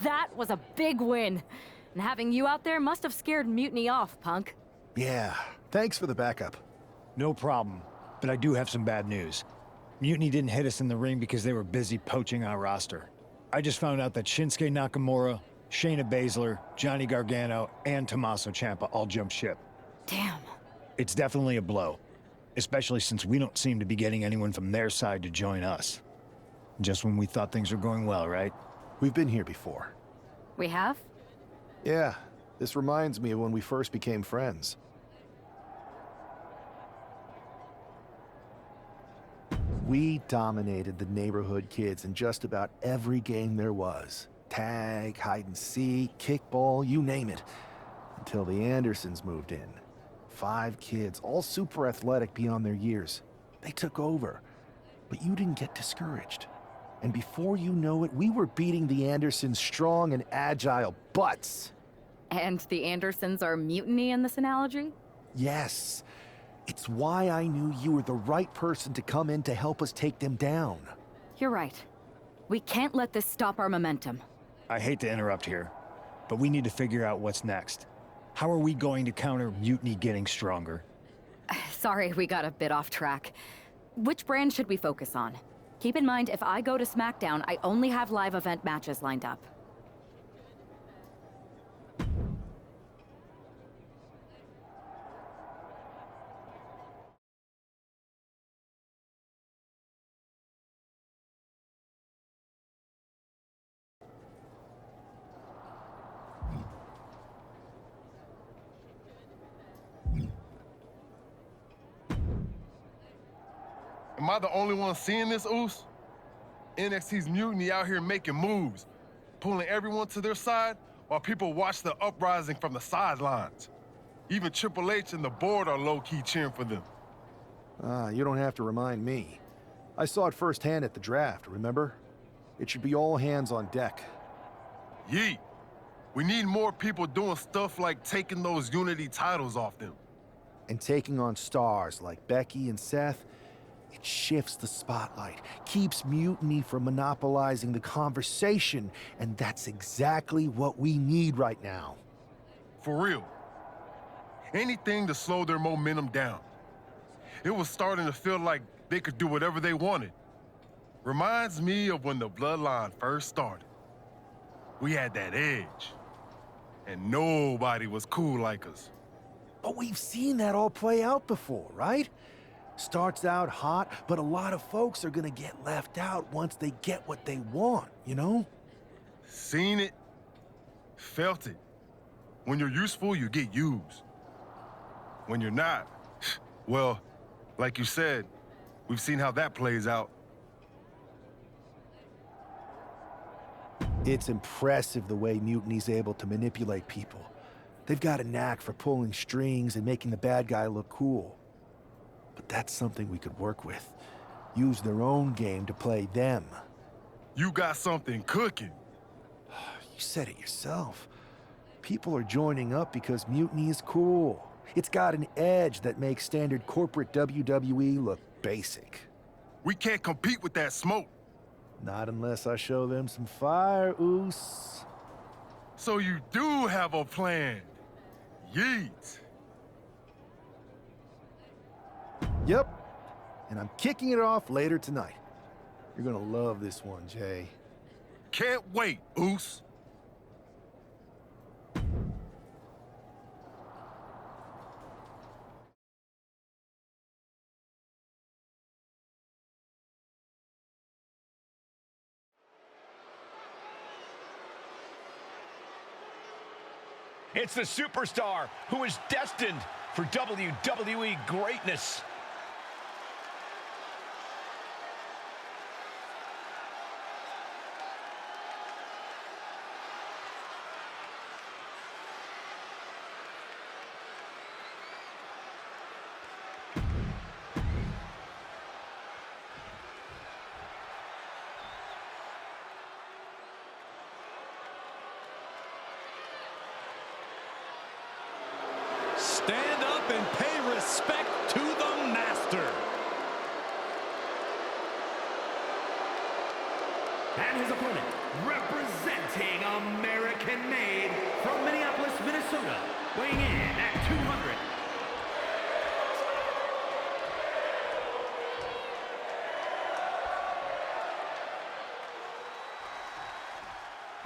That was a big win. And having you out there must have scared Mutiny off, punk. Yeah, thanks for the backup. No problem, but I do have some bad news. Mutiny didn't hit us in the ring because they were busy poaching our roster. I just found out that Shinsuke Nakamura, Shayna Baszler, Johnny Gargano, and Tommaso Ciampa all jumped ship. Damn. It's definitely a blow, especially since we don't seem to be getting anyone from their side to join us. Just when we thought things were going well, right? We've been here before. We have? Yeah, this reminds me of when we first became friends. We dominated the neighborhood kids in just about every game there was. Tag, hide and seek, kickball, you name it. Until the Andersons moved in. 5 kids, all super athletic beyond their years. They took over. But you didn't get discouraged. And before you know it, we were beating the Andersons' strong and agile butts. And the Andersons are Mutiny in this analogy? Yes. It's why I knew you were the right person to come in to help us take them down. You're right. We can't let this stop our momentum. I hate to interrupt here, but we need to figure out what's next. How are we going to counter Mutiny getting stronger? Sorry, we got a bit off track. Which brand should we focus on? Keep in mind, if I go to SmackDown, I only have live event matches lined up. Am I the only one seeing this, Oos? NXT's Mutiny out here making moves, pulling everyone to their side while people watch the uprising from the sidelines. Even Triple H and the board are low-key cheering for them. You don't have to remind me. I saw it firsthand at the draft, remember? It should be all hands on deck. Yeet. We need more people doing stuff like taking those Unity titles off them. And taking on stars like Becky and Seth, it shifts the spotlight, keeps Mutiny from monopolizing the conversation, and that's exactly what we need right now. For real. Anything to slow their momentum down. It was starting to feel like they could do whatever they wanted. Reminds me of when the Bloodline first started. We had that edge. And nobody was cool like us. But we've seen that all play out before, right? Starts out hot, but a lot of folks are gonna get left out once they get what they want, you know? Seen it, felt it. When you're useful, you get used. When you're not, well, like you said, we've seen how that plays out. It's impressive the way Mutiny's able to manipulate people. They've got a knack for pulling strings and making the bad guy look cool. But that's something we could work with. Use their own game to play them. You got something cooking. You said it yourself. People are joining up because Mutiny is cool. It's got an edge that makes standard corporate WWE look basic. We can't compete with that smoke. Not unless I show them some fire, Oos. So you do have a plan. Yeet. Yep. And I'm kicking it off later tonight. You're gonna love this one, Jay. Can't wait, Oos. It's the superstar who is destined for WWE greatness. Stand up and pay respect to the master. And his opponent, Representing American-made from Minneapolis, Minnesota, weighing in at 200.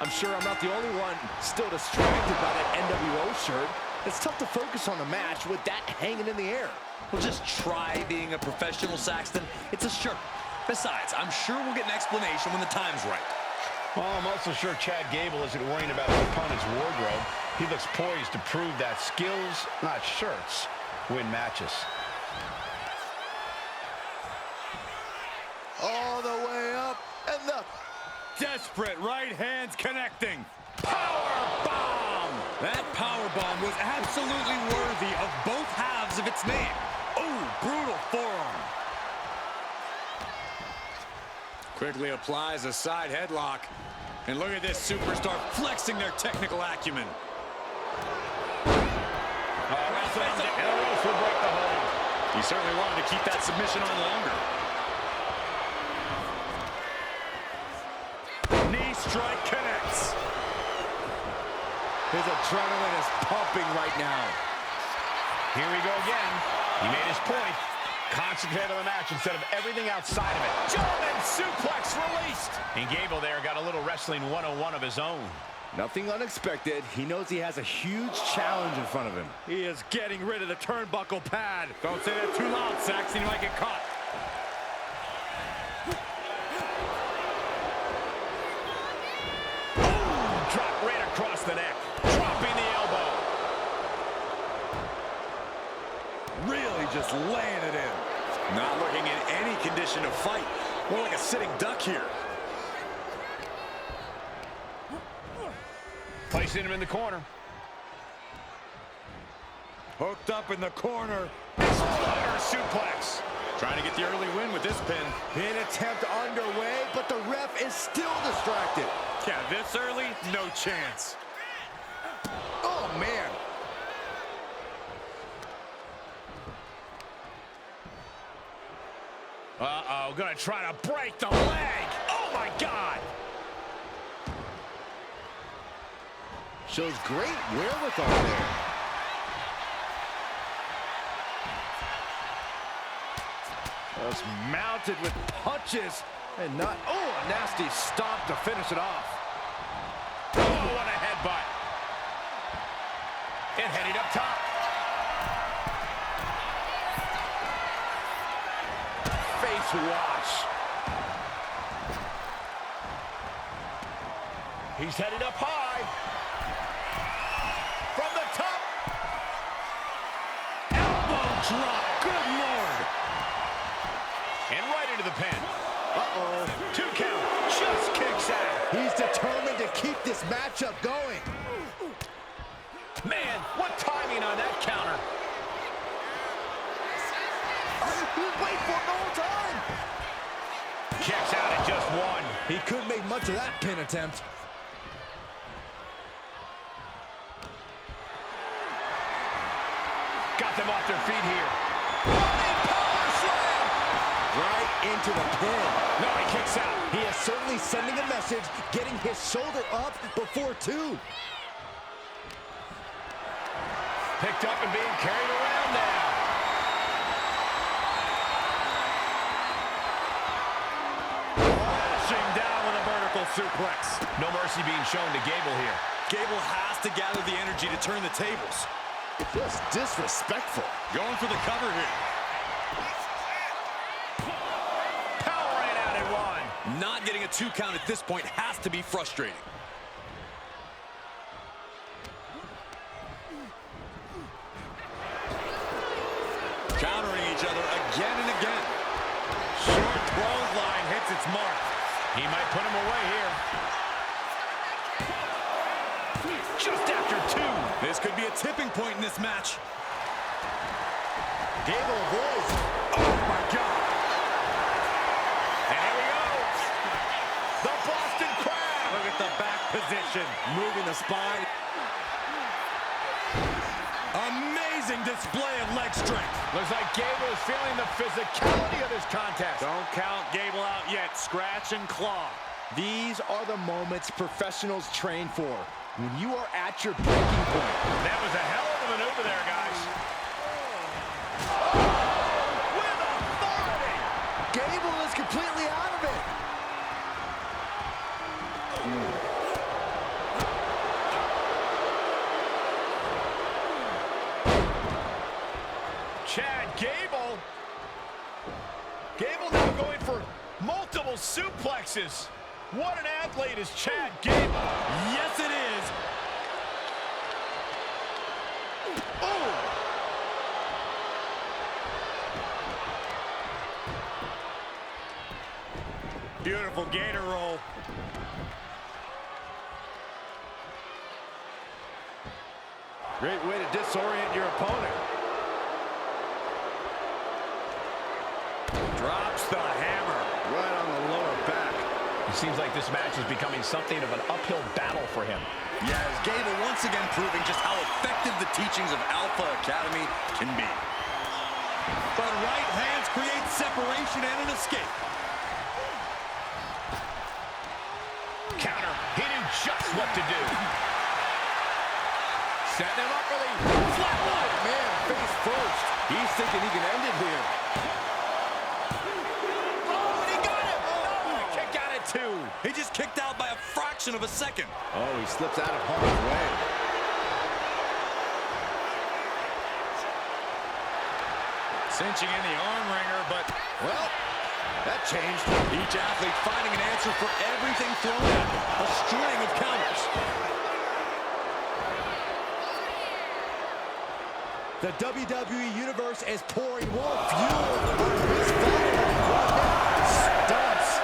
I'm sure I'm not the only one still distracted by that NWO shirt. It's tough to focus on the match with that hanging in the air. Well, just try being a professional, Saxton. It's a shirt. Besides, I'm sure we'll get an explanation when the time's right. Well, I'm also sure Chad Gable isn't worrying about his opponent's wardrobe. He looks poised to prove that skills, not shirts, win matches. All the way up, and the... Desperate right hands connecting. Power bomb! That power bomb was absolutely worthy of both halves of its name. Oh, brutal forearm. Quickly applies a side headlock. And look at this superstar flexing their technical acumen. He certainly wanted to keep that submission on longer. Knee strike connects. His adrenaline is pumping right now. Here we go again. He made his point. Concentrate on the match instead of everything outside of it. German suplex released. And Gable there got a little wrestling 101 of his own. Nothing unexpected. He knows he has a huge challenge in front of him. He is getting rid of the turnbuckle pad. Don't say that too loud, Saxton. You might get caught. Ooh, drop right across the neck. Dropping the elbow. Really just laying it in. Not looking in any condition to fight. More like a sitting duck here. Placing him in the corner. Hooked up in the corner. Exploder suplex. Trying to get the early win with this pin. Pin attempt underway, but the ref is still distracted. Yeah, this early, no chance. Oh, man. Uh-oh, gonna try to break the leg. Oh, my God. Shows great wherewithal there. Just mounted with punches and not... Oh, a nasty stomp to finish it off. Oh, what a headbutt. And headed up top. Face wash. He's headed up high. From the top. Elbow drop. Good Lord. And right into the pin. Uh-oh. 2 count. Just kicks out. He's determined to keep this matchup going. Man, what timing on that counter. He's waiting for it the whole time. Kicks out at just 1. He couldn't make much of that pin attempt. Got them off their feet here. Power slam! Right into the pin. No, he kicks out. He is certainly sending a message, getting his shoulder up before 2. Picked up and being carried around now. Crashing down with a vertical suplex. No mercy being shown to Gable here. Gable has to gather the energy to turn the tables. Just disrespectful. Going for the cover here. Powering out at 1. Not getting a 2 count at this point has to be frustrating. Countering each other again and again. Short clothesline hits its mark. He might put him away here. Just after 2. This could be a tipping point in this match. Gable avoids. Oh, my God. And here we go. The Boston Crab. Look at the back position. Moving the spine. Amazing display of leg strength. Looks like Gable is feeling the physicality of this contest. Don't count Gable out yet. Scratch and claw. These are the moments professionals train for. When you are at your breaking point. That was a hell of a maneuver there, guys. With authority! Gable is completely out of it. Chad Gable. Gable now going for multiple suplexes. What an athlete is Chad Gable. Yes, it is. Oh! Beautiful gator roll. Great way to disorient your opponent. Drops the hammer. Right on the lower back. It seems like this match is becoming something of an uphill battle for him. Yes, Gable once again proving just how effective the teachings of Alpha Academy can be. But right hands create separation and an escape. Counter. He knew just what to do. Setting him up for the flatline. Man, face first. He's thinking he can end it here. Oh, and he got him. Oh, kick out at 2. He just kicked out by a fraction of a second. Oh, he slips out of harm's way. Cinching in the arm wringer, but, well, that changed. Each athlete finding an answer for everything thrown at them. A string of counters. The WWE Universe is pouring more fuel on this battle. Stunts.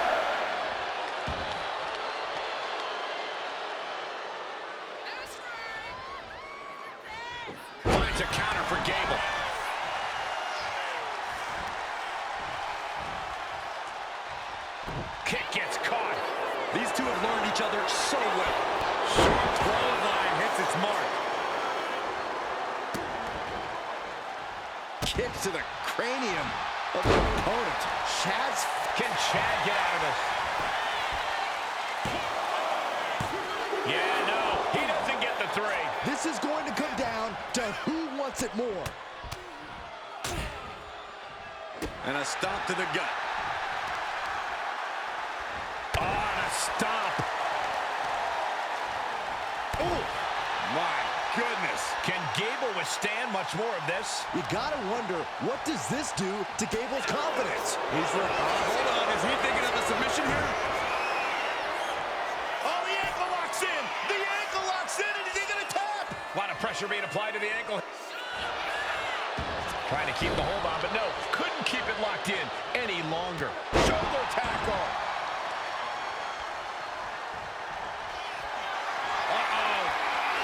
Finds a counter for Gable. Kick gets caught. These two have learned each other so well. Short clothesline hits its mark. Kick to the cranium of the opponent. Can Chad get out of this? Yeah, no, he doesn't get the 3. This is going to come down to who wants it more. And a stomp to the gut. Oh, and a stomp. Oh, my goodness. Can Gable withstand much more of this? You gotta wonder, what does this do to Gable's confidence? He's hold on, is he thinking of a submission here? Oh, the ankle locks in. The ankle locks in, and is he gonna tap? A lot of pressure being applied to the ankle. Trying to keep the hold on, but no, couldn't keep it locked in any longer. Shoulder tackle. Uh-oh.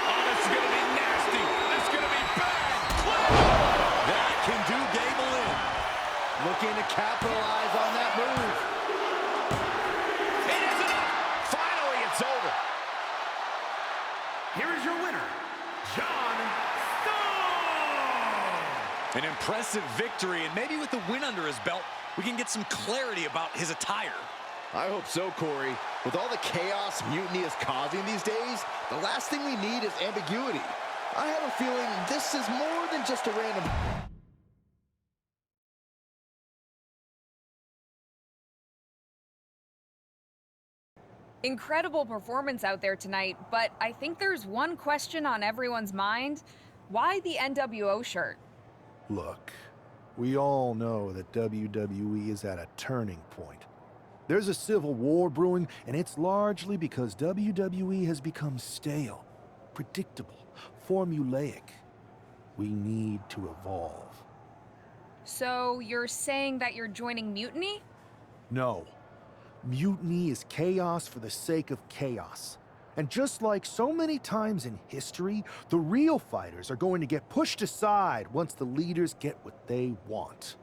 Oh, this is going to be nasty. This is going to be bad. That can do Gable in. Looking to capitalize on that move. It is enough. Finally, it's over. Here is your winner, John Stone! An impressive victory, and maybe with the win under his belt, we can get some clarity about his attire. I hope so, Corey. With all the chaos Mutiny is causing these days, the last thing we need is ambiguity. I have a feeling this is more than just a random... Incredible performance out there tonight, but I think there's one question on everyone's mind. Why the NWO shirt? Look, we all know that WWE is at a turning point. There's a civil war brewing, and it's largely because WWE has become stale, predictable, formulaic. We need to evolve. So you're saying that you're joining Mutiny? No. Mutiny is chaos for the sake of chaos. And just like so many times in history, the real fighters are going to get pushed aside once the leaders get what they want.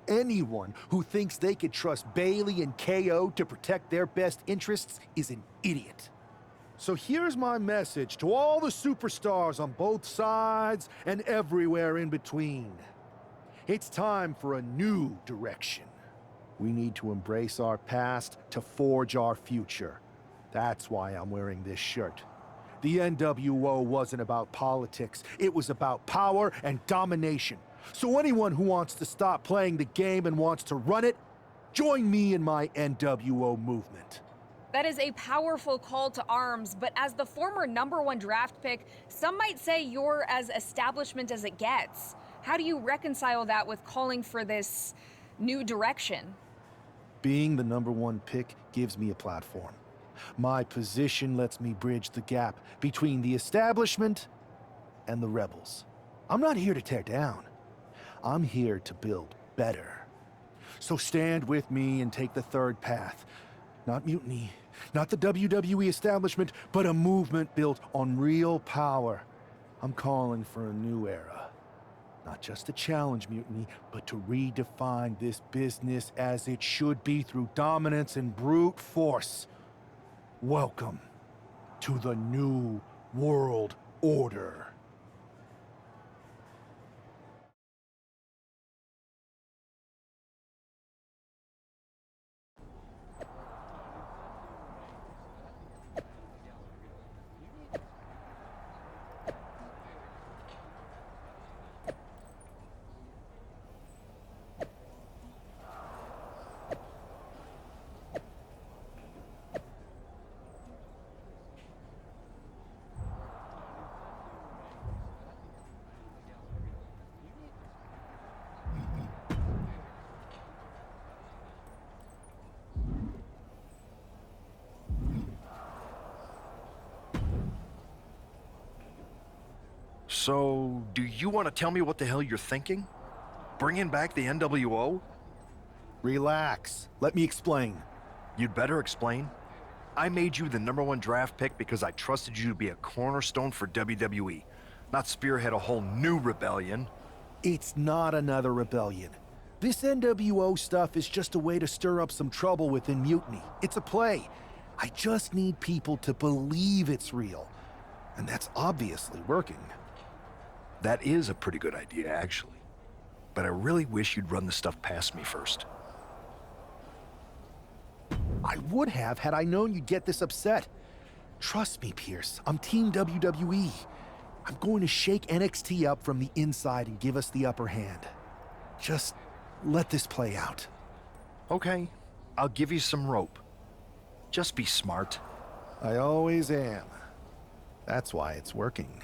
Anyone who thinks they could trust Bailey and KO to protect their best interests is an idiot. So here's my message to all the superstars on both sides and everywhere in between. It's time for a new direction. We need to embrace our past to forge our future. That's why I'm wearing this shirt. The NWO wasn't about politics. It was about power and domination. So anyone who wants to stop playing the game and wants to run it, join me in my NWO movement. That is a powerful call to arms, but as the former #1 draft pick, some might say you're as establishment as it gets. How do you reconcile that with calling for this new direction? Being the #1 pick gives me a platform. My position lets me bridge the gap between the establishment and the rebels. I'm not here to tear down. I'm here to build better. So stand with me and take the third path. Not mutiny, not the WWE establishment, but a movement built on real power. I'm calling for a new era. Not just to challenge mutiny, but to redefine this business as it should be through dominance and brute force. Welcome to the New World Order. So, do you want to tell me what the hell you're thinking? Bringing back the NWO? Relax. Let me explain. You'd better explain. I made you the #1 draft pick because I trusted you to be a cornerstone for WWE, not spearhead a whole new rebellion. It's not another rebellion. This NWO stuff is just a way to stir up some trouble within Mutiny. It's a play. I just need people to believe it's real. And that's obviously working. That is a pretty good idea, actually. But I really wish you'd run the stuff past me first. I would have had I known you'd get this upset. Trust me, Pierce. I'm Team WWE. I'm going to shake NXT up from the inside and give us the upper hand. Just let this play out. Okay, I'll give you some rope. Just be smart. I always am. That's why it's working.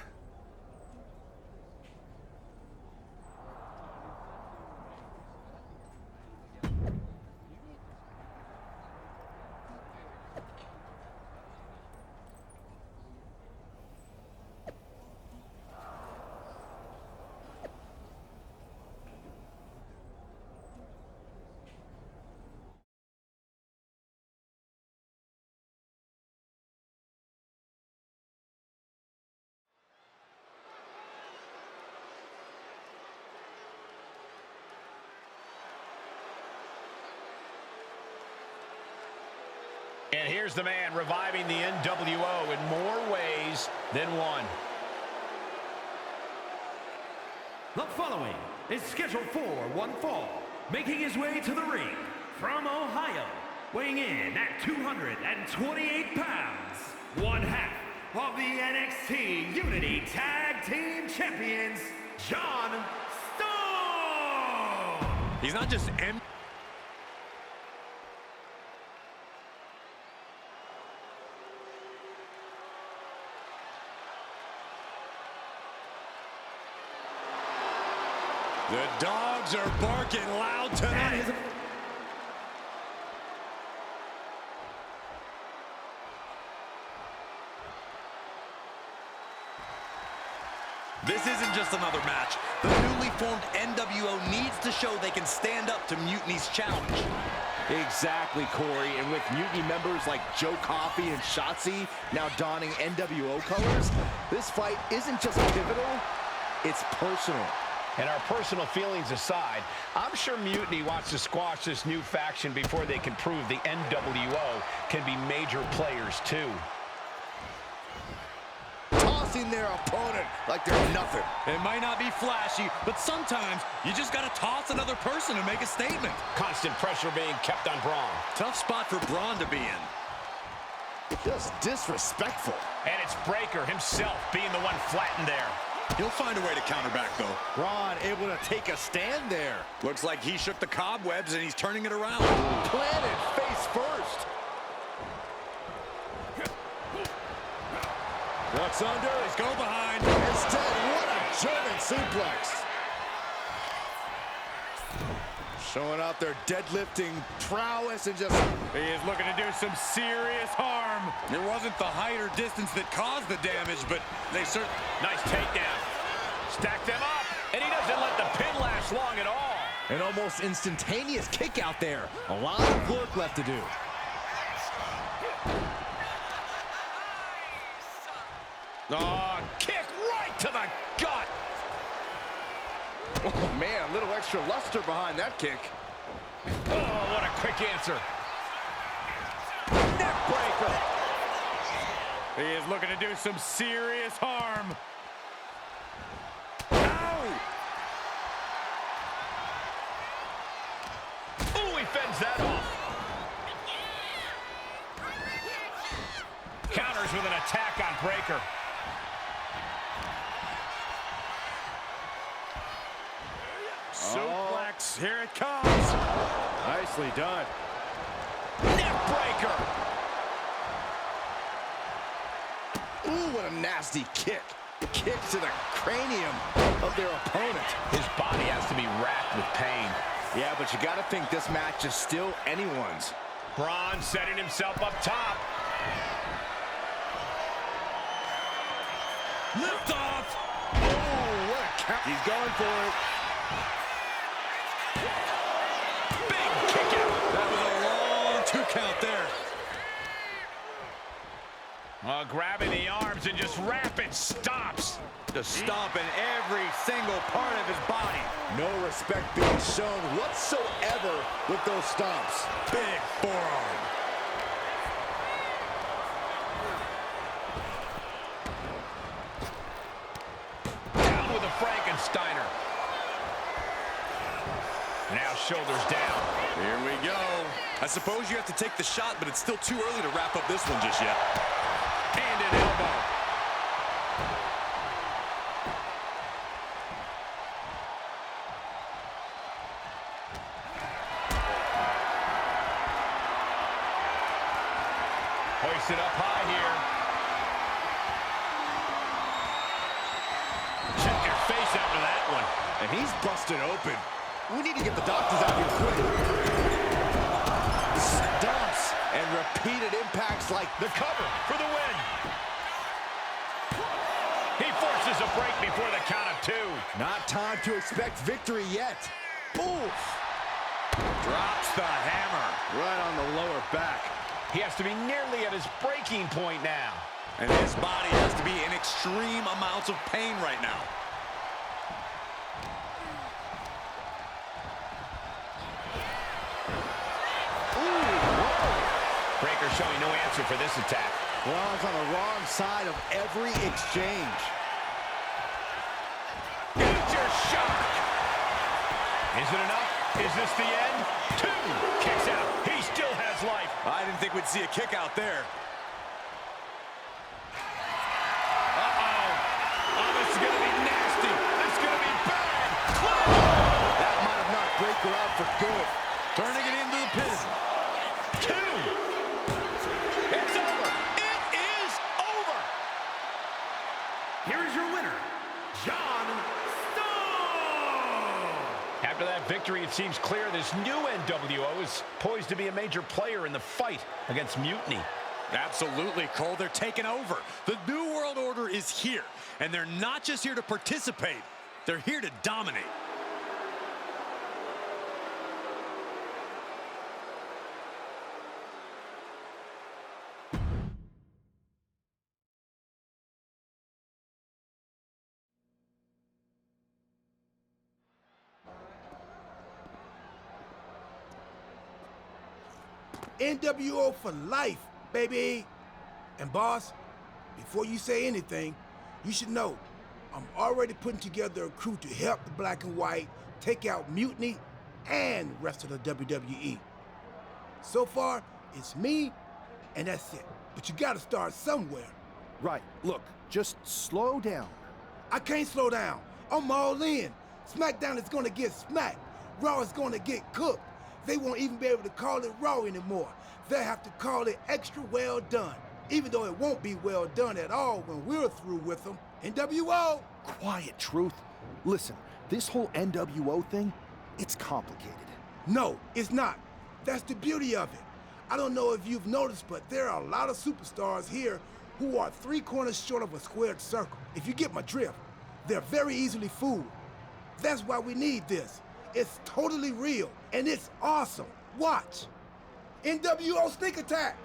And here's the man reviving the NWO in more ways than one. The following is scheduled for one fall, making his way to the ring from Ohio, weighing in at 228 pounds, one half of the NXT Unity Tag Team Champions, John Stone! He's not just The dogs are barking loud tonight. This isn't just another match. The newly formed NWO needs to show they can stand up to Mutiny's challenge. Exactly, Corey. And with Mutiny members like Joe Coffey and Shotzi now donning NWO colors, this fight isn't just pivotal, it's personal. And our personal feelings aside, I'm sure Mutiny wants to squash this new faction before they can prove the NWO can be major players too. Tossing their opponent like they're nothing. It might not be flashy, but sometimes you just gotta toss another person to make a statement. Constant pressure being kept on Braun. Tough spot for Braun to be in. Just disrespectful. And it's Breaker himself being the one flattened there. He'll find a way to counter back, though. Braun able to take a stand there. Looks like he shook the cobwebs and he's turning it around. Planted face first. What's under? Let's go behind. Instead, what a German suplex. Showing out their deadlifting prowess and just... He is looking to do some serious harm. It wasn't the height or distance that caused the damage, but they certainly... Nice takedown. Stack them up, and he doesn't let the pin last long at all. An almost instantaneous kick out there. A lot of work left to do. Oh, kick right to the gut. Oh, man, a little extra luster behind that kick. Oh, what a quick answer. Neck breaker. He is looking to do some serious harm. Ooh, he fends that off. Counters with an attack on Breaker. Suplex, here it comes. Nicely done. Neck breaker. Ooh, what a nasty kick. Kick to the cranium of their opponent. His body has to be racked with pain. Yeah, but you got to think this match is still anyone's. Braun setting himself up top. Lift off. Oh, what a count. He's going for it. Big kick out. That was a long 2 count there. Grabbing the arms and just rapid stops. Just stomping every single part of his body. No respect being shown whatsoever with those stomps. Big forearm. Down with a Frankensteiner. Now shoulders down. Here we go. I suppose you have to take the shot, but it's still too early to wrap up this one just yet. And an elbow. Hoisted up high here. Check your face after that one. And he's busted open. We need to get the doctors out here quick. Stomps and repeated impacts like The cover for the win. He forces a break before the count of 2. not time to expect victory yet. Oof. Drops the hammer. Right on the lower back. He has to be nearly at his breaking point now. And his body has to be in extreme amounts of pain right now. Breaker showing no answer for this attack. Braun's on the wrong side of every exchange. Major shock. Is it enough? Is this the end? 2. Kicks out. He still has life. I didn't think we'd see a kick out there. Uh-oh. Oh, this is going to be nasty. This is going to be bad. That might have knocked Breaker out for good. Turning it into the pin. 2. It's over. It is over. Here is your winner, John Stone! After that victory, it seems clear this new NWO is poised to be a major player in the fight against Mutiny. Absolutely, Cole. They're taking over. The New World Order is here, and they're not just here to participate. They're here to dominate. NWO for life, baby. And boss, before you say anything, you should know I'm already putting together a crew to help the Black and White take out Mutiny and rest of the WWE. So far, it's me and that's it. But you gotta start somewhere. Right, look, just slow down. I can't slow down. I'm all in. SmackDown is gonna get smacked. Raw is gonna get cooked. They won't even be able to call it Raw anymore. They'll have to call it extra well done. Even though it won't be well done at all when we're through with them. NWO! Quiet, Truth. Listen, this whole NWO thing, it's complicated. No, it's not. That's the beauty of it. I don't know if you've noticed, but there are a lot of superstars here who are 3 corners short of a squared circle. If you get my drift, they're very easily fooled. That's why we need this. It's totally real, and it's awesome. Watch. NWO Sneak Attack!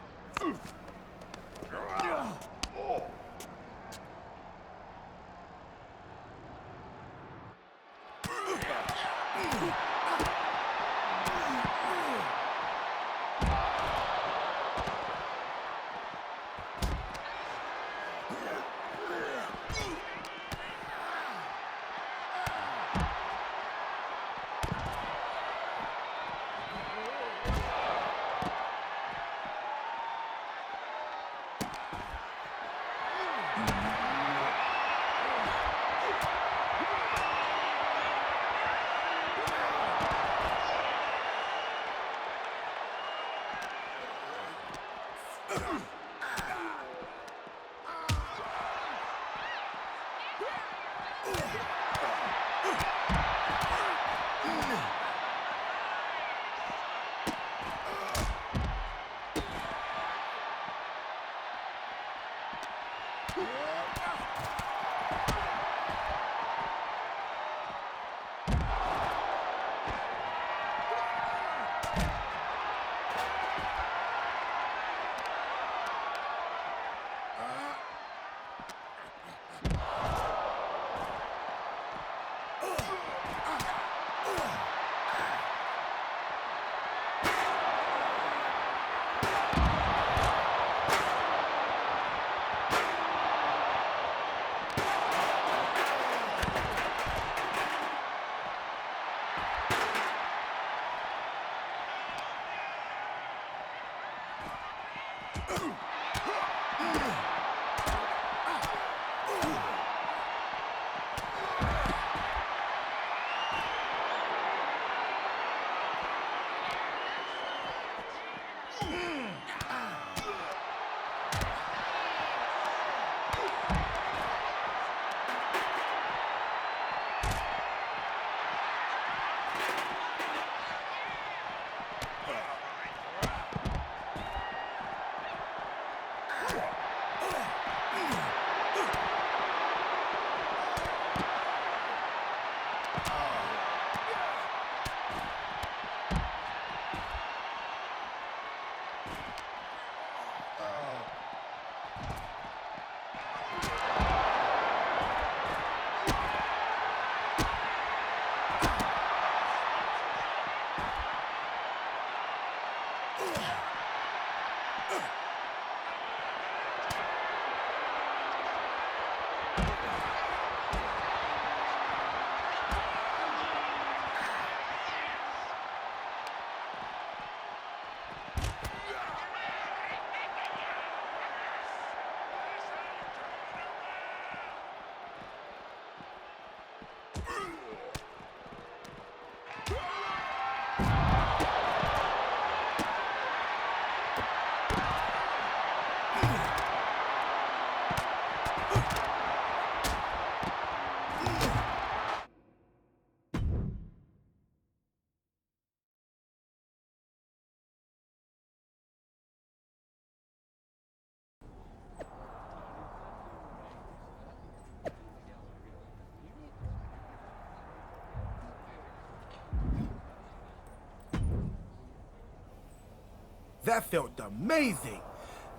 That felt amazing.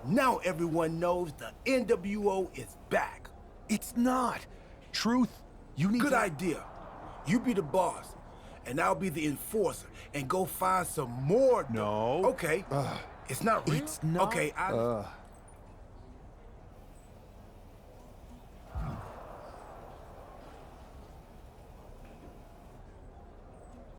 Now everyone knows the NWO is back. It's not. Truth, you need Good to... idea. You be the boss, and I'll be the enforcer, and go find some more... No. Okay. It's not real? It's not... Okay,